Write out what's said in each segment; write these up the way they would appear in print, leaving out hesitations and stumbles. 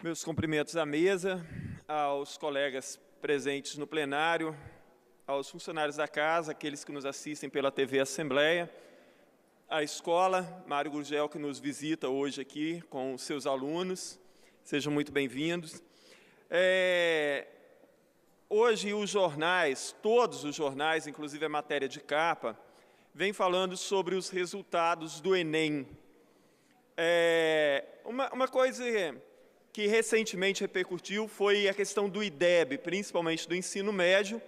Meus cumprimentos à mesa, aos colegas presentes no plenário, aos funcionários da casa, aqueles que nos assistem pela TV Assembleia, à escola, Mário Gurgel, que nos visita hoje aqui com os seus alunos. Sejam muito bem-vindos. Hoje os jornais, todos os jornais, inclusive a matéria de capa, vem falando sobre os resultados do Enem. Uma coisa que recentemente repercutiu foi a questão do IDEB, principalmente do ensino médio,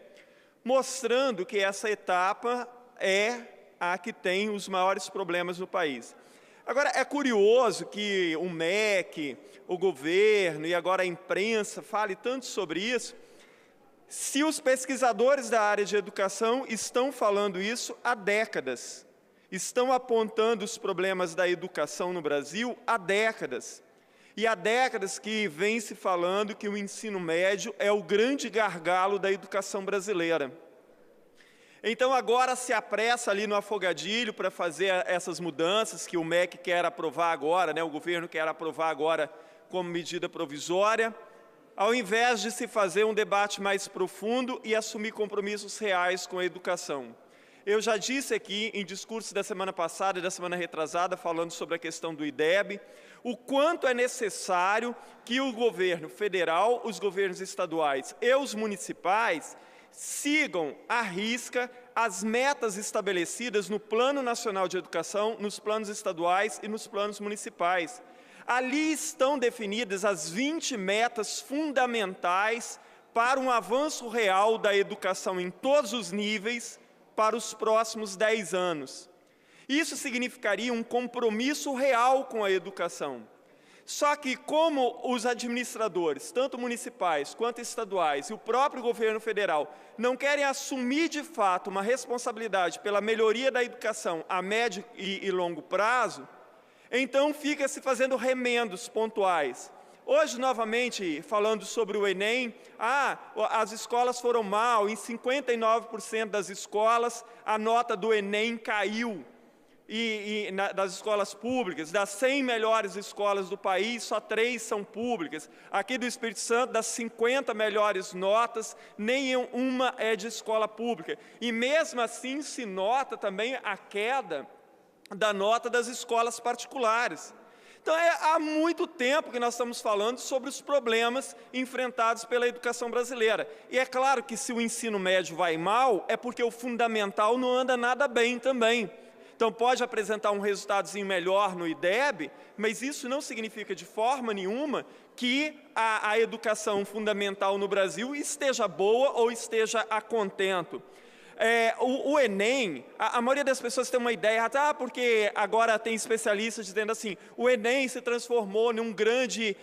mostrando que essa etapa é a que tem os maiores problemas no país. Agora, é curioso que o MEC, o governo e agora a imprensa fale tanto sobre isso, se os pesquisadores da área de educação estão falando isso há décadas, estão apontando os problemas da educação no Brasil há décadas. E há décadas que vem se falando que o ensino médio é o grande gargalo da educação brasileira. Então agora se apressa ali no afogadilho para fazer essas mudanças que o MEC quer aprovar agora, o governo quer aprovar agora como medida provisória, ao invés de se fazer um debate mais profundo e assumir compromissos reais com a educação. Eu já disse aqui, em discurso da semana passada e da semana retrasada, falando sobre a questão do IDEB, o quanto é necessário que o governo federal, os governos estaduais e os municipais sigam à risca as metas estabelecidas no Plano Nacional de Educação, nos planos estaduais e nos planos municipais. Ali estão definidas as 20 metas fundamentais para um avanço real da educação em todos os níveis para os próximos 10 anos. Isso significaria um compromisso real com a educação. Só que, como os administradores, tanto municipais quanto estaduais, e o próprio governo federal, não querem assumir de fato uma responsabilidade pela melhoria da educação a médio e longo prazo, então fica se fazendo remendos pontuais. Hoje, novamente, falando sobre o Enem, as escolas foram mal, em 59% das escolas a nota do Enem caiu. Das escolas públicas, das 100 melhores escolas do país, só 3 são públicas. Aqui do Espírito Santo, das 50 melhores notas, nenhuma é de escola pública. E mesmo assim se nota também a queda da nota das escolas particulares. Então, há muito tempo que nós estamos falando sobre os problemas enfrentados pela educação brasileira. E é claro que se o ensino médio vai mal, é porque o fundamental não anda nada bem também. Então, pode apresentar um resultadozinho melhor no IDEB, mas isso não significa de forma nenhuma que a educação fundamental no Brasil esteja boa ou esteja a contento. O Enem, a maioria das pessoas tem uma ideia, porque agora tem especialistas dizendo assim, o Enem se transformou num grande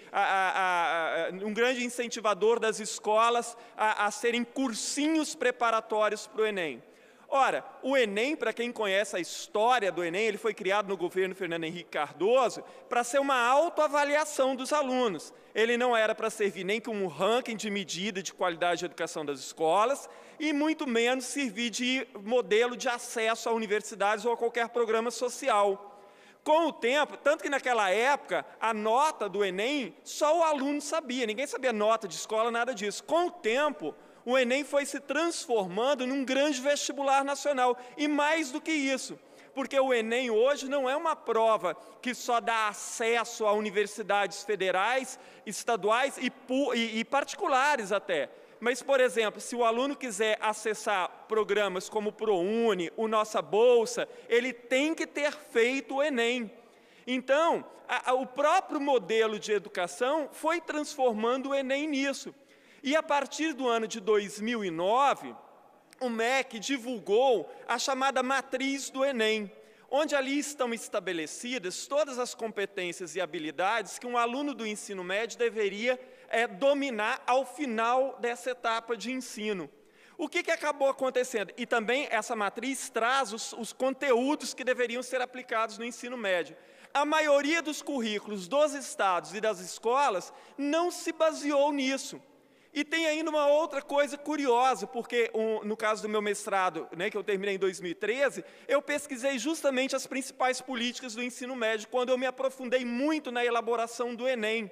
incentivador das escolas a serem cursinhos preparatórios para o Enem. Ora, o Enem, para quem conhece a história do Enem, ele foi criado no governo Fernando Henrique Cardoso para ser uma autoavaliação dos alunos. Ele não era para servir nem como um ranking de medida de qualidade de educação das escolas e muito menos servir de modelo de acesso a universidades ou a qualquer programa social. Com o tempo, tanto que naquela época, a nota do Enem, só o aluno sabia, ninguém sabia nota de escola, nada disso. Com o tempo, o Enem foi se transformando num grande vestibular nacional, e mais do que isso, porque o Enem hoje não é uma prova que só dá acesso a universidades federais, estaduais e particulares até. Mas, por exemplo, se o aluno quiser acessar programas como o ProUni, o Nossa Bolsa, ele tem que ter feito o Enem. Então, o próprio modelo de educação foi transformando o Enem nisso. E a partir do ano de 2009, o MEC divulgou a chamada matriz do Enem, onde ali estão estabelecidas todas as competências e habilidades que um aluno do ensino médio deveria dominar ao final dessa etapa de ensino. O que acabou acontecendo? E também essa matriz traz os conteúdos que deveriam ser aplicados no ensino médio. A maioria dos currículos dos estados e das escolas não se baseou nisso. E tem ainda uma outra coisa curiosa, porque no caso do meu mestrado, que eu terminei em 2013, eu pesquisei justamente as principais políticas do ensino médio, quando eu me aprofundei muito na elaboração do Enem.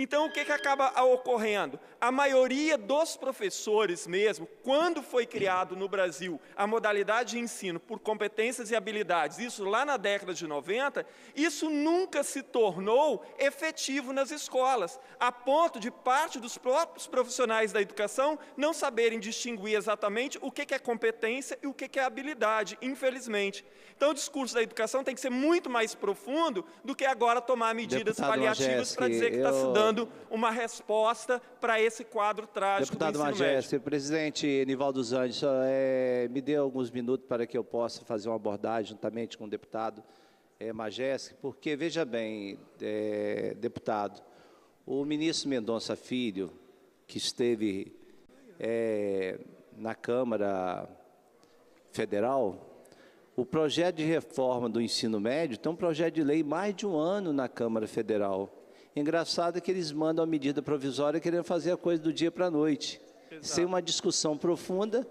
Então, o que acaba ocorrendo? A maioria dos professores mesmo, quando foi criado no Brasil a modalidade de ensino por competências e habilidades, isso lá na década de 90, isso nunca se tornou efetivo nas escolas, a ponto de parte dos próprios profissionais da educação não saberem distinguir exatamente o que é competência e o que é habilidade, infelizmente. Então, o discurso da educação tem que ser muito mais profundo do que agora tomar medidas paliativas para dizer que está se dando uma resposta para esse quadro trágico do ensino médio. Presidente Nivaldo Zandes, me dê alguns minutos para que eu possa fazer uma abordagem juntamente com o deputado Majestic, porque, veja bem, deputado, o ministro Mendonça Filho, que esteve na Câmara Federal, o projeto de reforma do ensino médio tem um projeto de lei mais de um ano na Câmara Federal. Engraçado que eles mandam a medida provisória querendo fazer a coisa do dia para a noite, sem uma discussão profunda,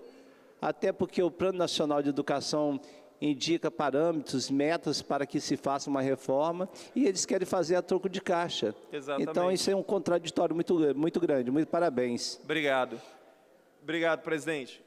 até porque o Plano Nacional de Educação indica parâmetros, metas para que se faça uma reforma, e eles querem fazer a troco de caixa. Exatamente. Então, isso é um contraditório muito grande. Muito parabéns. Obrigado. Obrigado, presidente.